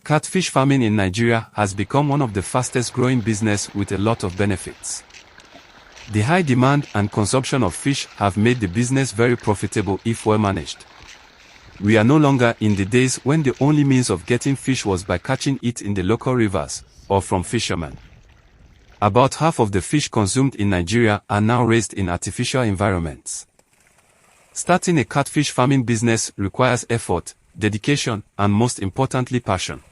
Catfish farming in Nigeria has become one of the fastest growing business with a lot of benefits. The high demand and consumption of fish have made the business very profitable if well managed. We are no longer in the days when the only means of getting fish was by catching it in the local rivers or from fishermen. About half of the fish consumed in Nigeria are now raised in artificial environments. Starting a catfish farming business requires effort, dedication, and most importantly passion.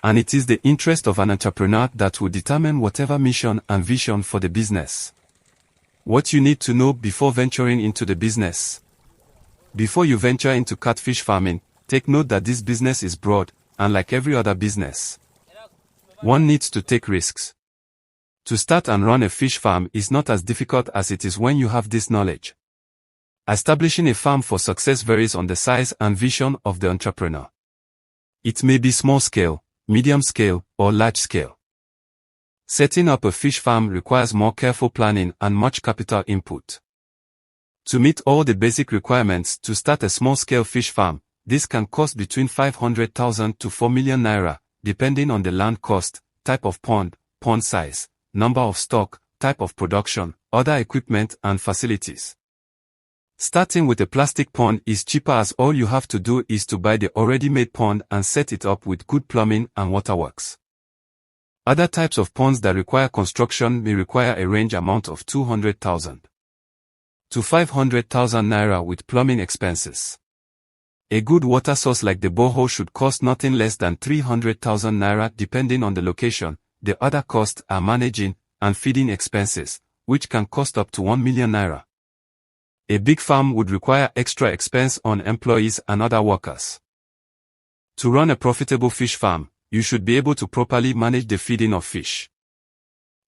And it is the interest of an entrepreneur that will determine whatever mission and vision for the business. What you need to know before venturing into the business. Before you venture into catfish farming, take note that this business is broad, and like every other business, one needs to take risks. To start and run a fish farm is not as difficult as it is when you have this knowledge. Establishing a farm for success varies on the size and vision of the entrepreneur. It may be small scale, medium scale, or large scale. Setting up a fish farm requires more careful planning and much capital input. To meet all the basic requirements to start a small-scale fish farm, this can cost between 500,000 to 4 million naira, depending on the land cost, type of pond size, number of stock, type of production, other equipment and facilities. Starting with a plastic pond is cheaper as all you have to do is to buy the already made pond and set it up with good plumbing and waterworks. Other types of ponds that require construction may require a range amount of 200,000 to 500,000 naira with plumbing expenses. A good water source like the borehole should cost nothing less than 300,000 naira depending on the location. The other costs are managing and feeding expenses, which can cost up to 1 million naira. A big farm would require extra expense on employees and other workers. To run a profitable fish farm, you should be able to properly manage the feeding of fish.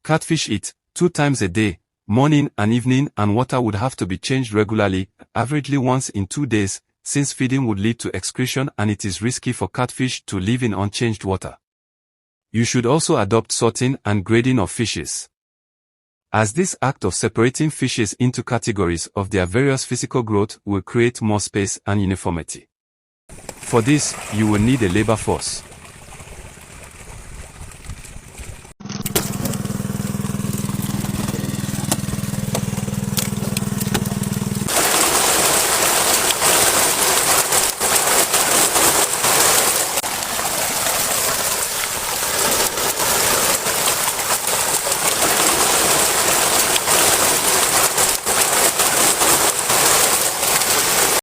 Catfish eat 2 times a day, morning and evening, and water would have to be changed regularly, averagely once in 2 days, since feeding would lead to excretion and it is risky for catfish to live in unchanged water. You should also adopt sorting and grading of fishes, as this act of separating fishes into categories of their various physical growth will create more space and uniformity. For this, you will need a labor force.